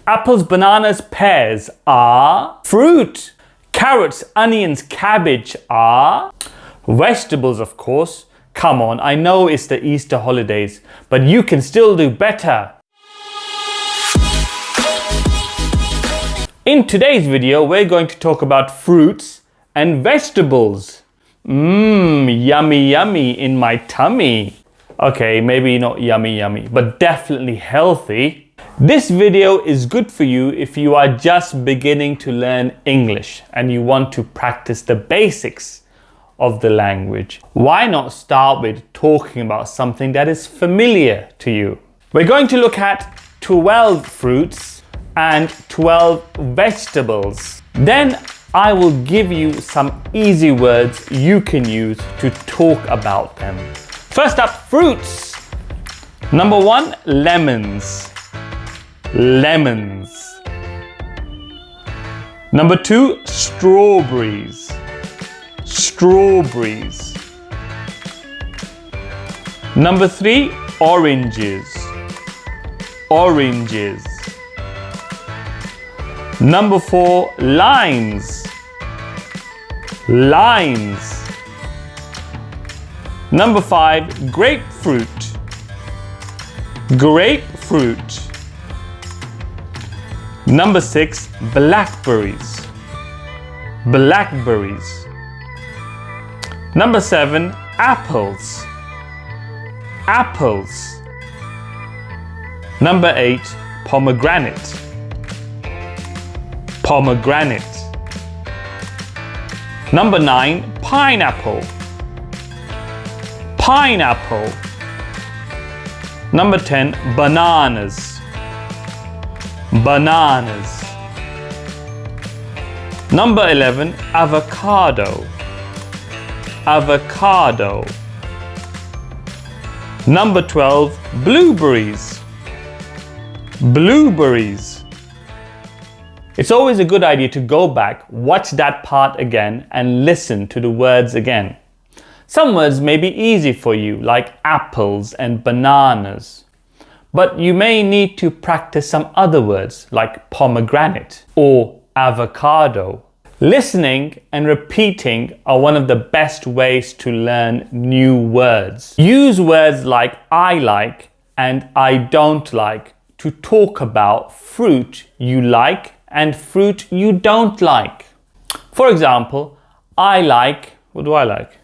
Apples, bananas, pears are fruit. Carrots, onions, cabbage are vegetables, of course. Come on, I know it's the Easter holidays, but you can still do better. In today's video, we're going to talk about fruits and vegetables. Yummy, yummy in my tummy. Okay, maybe not yummy, yummy, but definitely healthy. This video is good for you if you are just beginning to learn English and you want to practice the basics of the language. Why not start with talking about something that is familiar to you? We're going to look at 12 fruits and 12 vegetables. Then I will give you some easy words you can use to talk about them. First up, fruits. Number 1, lemons. Lemons. Number 2, strawberries. Strawberries. Number 3, oranges. Oranges. Number 4, limes. Limes. Number 5, grapefruit. Grapefruit. Number 6, blackberries. Blackberries. Number 7, apples. Apples. Number 8, pomegranate. Pomegranate. Number 9, pineapple. Pineapple. Number 10, bananas. Bananas. Number 11, avocado. Avocado. Number 12, blueberries. Blueberries. It's always a good idea to go back, watch that part again, and listen to the words again. Some words may be easy for you, like apples and bananas. But you may need to practice some other words, like pomegranate or avocado. Listening and repeating are one of the best ways to learn new words. Use words like I like and I don't like to talk about fruit you like and fruit you don't like. For example, I like, what do I like?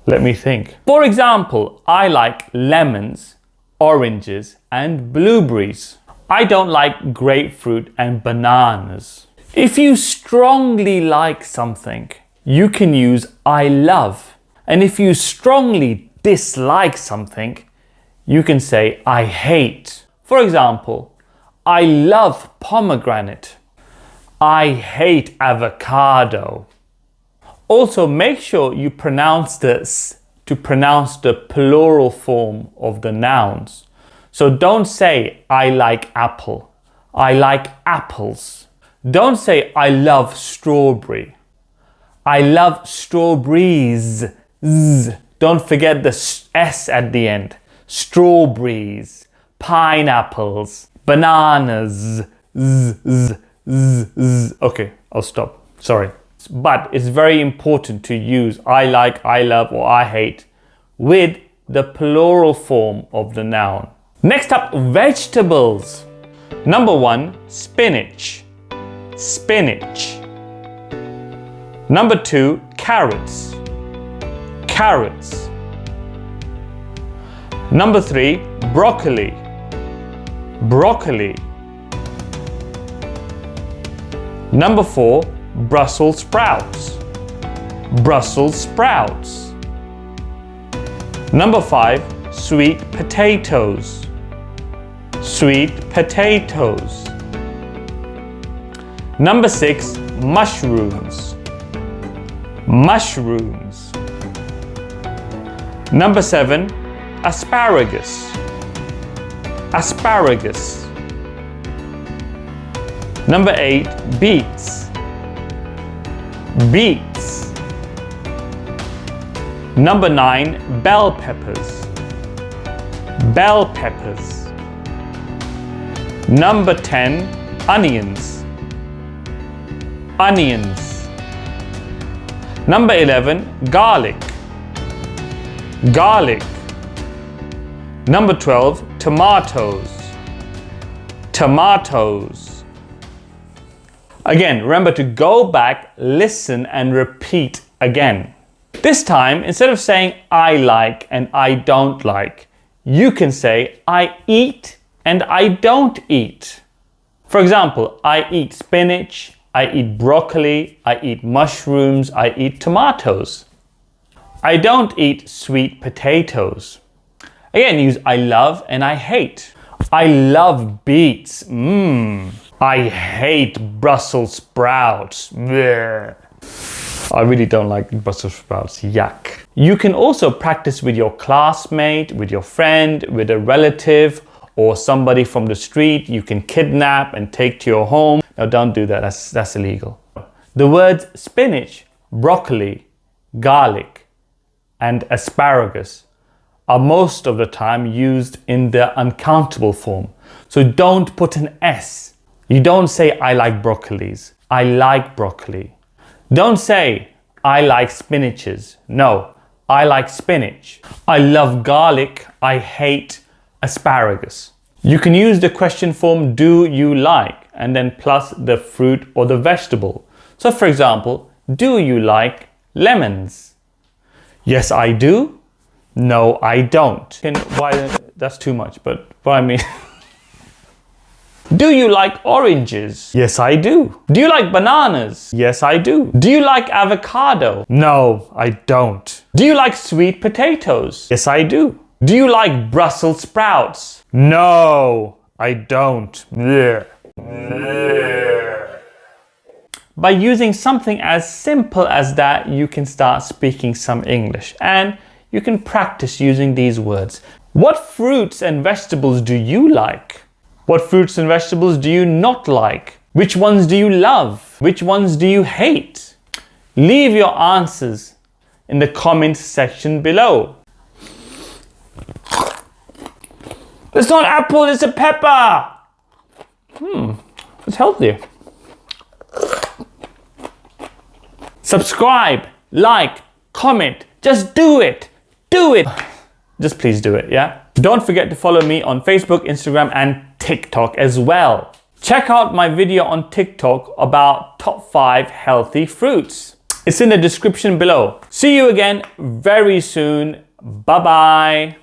Let me think. For example, I like lemons, oranges and blueberries. I don't like grapefruit and bananas. If you strongly like something, you can use I love. And if you strongly dislike something, you can say I hate. For example, I love pomegranate. I hate avocado. Also, make sure you pronounce this to pronounce the plural form of the nouns. So don't say I like apple. I like apples. Don't say I love strawberry. I love strawberries. Z. Don't forget the S at the end. Strawberries, pineapples, bananas. Z, z, z, z. Okay, I'll stop. Sorry. But it's very important to use I like, I love, or I hate with the plural form of the noun. Next up, vegetables. Number 1, spinach. Spinach. Number 2, carrots. Carrots. Number 3, broccoli. Broccoli. Number 4, Brussels sprouts. Brussels sprouts. Number 5, sweet potatoes. Sweet potatoes. Number 6, mushrooms. Mushrooms. Number 7, asparagus. Asparagus. Number 8, beets. Beets. Number 9, bell peppers. Bell peppers. Number 10, onions. Onions. Number 11, garlic. Garlic. Number 12, tomatoes. Tomatoes. Again, remember to go back, listen and repeat again. This time, instead of saying I like and I don't like, you can say I eat and I don't eat. For example, I eat spinach, I eat broccoli, I eat mushrooms, I eat tomatoes. I don't eat sweet potatoes. Again, use I love and I hate. I love beets. I hate Brussels sprouts. Bleh. I really don't like Brussels sprouts. Yuck. You can also practice with your classmate, with your friend, with a relative, or somebody from the street you can kidnap and take to your home. Now don't do that, that's illegal. The words spinach, broccoli, garlic, and asparagus are most of the time used in the uncountable form. So don't put an S. You don't say I like broccolis. I like broccoli. Don't say I like spinaches. No, I like spinach. I love garlic. I hate asparagus. You can use the question form do you like and then plus the fruit or the vegetable. So for example, do you like lemons? Yes, I do. No, I don't. That's too much, but what I mean. Do you like oranges? Yes, I do. Do you like bananas? Yes, I do. Do you like avocado? No, I don't. Do you like sweet potatoes? Yes, I do. Do you like Brussels sprouts? No, I don't. Blech. Blech. By using something as simple as that, you can start speaking some English and you can practice using these words. What fruits and vegetables do you like? What fruits and vegetables do you not like? Which ones do you love? Which ones do you hate? Leave your answers in the comments section below. It's not apple, it's a pepper. It's healthier. Subscribe, like, comment, just do it. Do it. Just please do it, yeah? Don't forget to follow me on Facebook, Instagram, and TikTok as well. Check out my video on TikTok about top 5 healthy fruits. It's in the description below. See you again very soon. Bye-bye.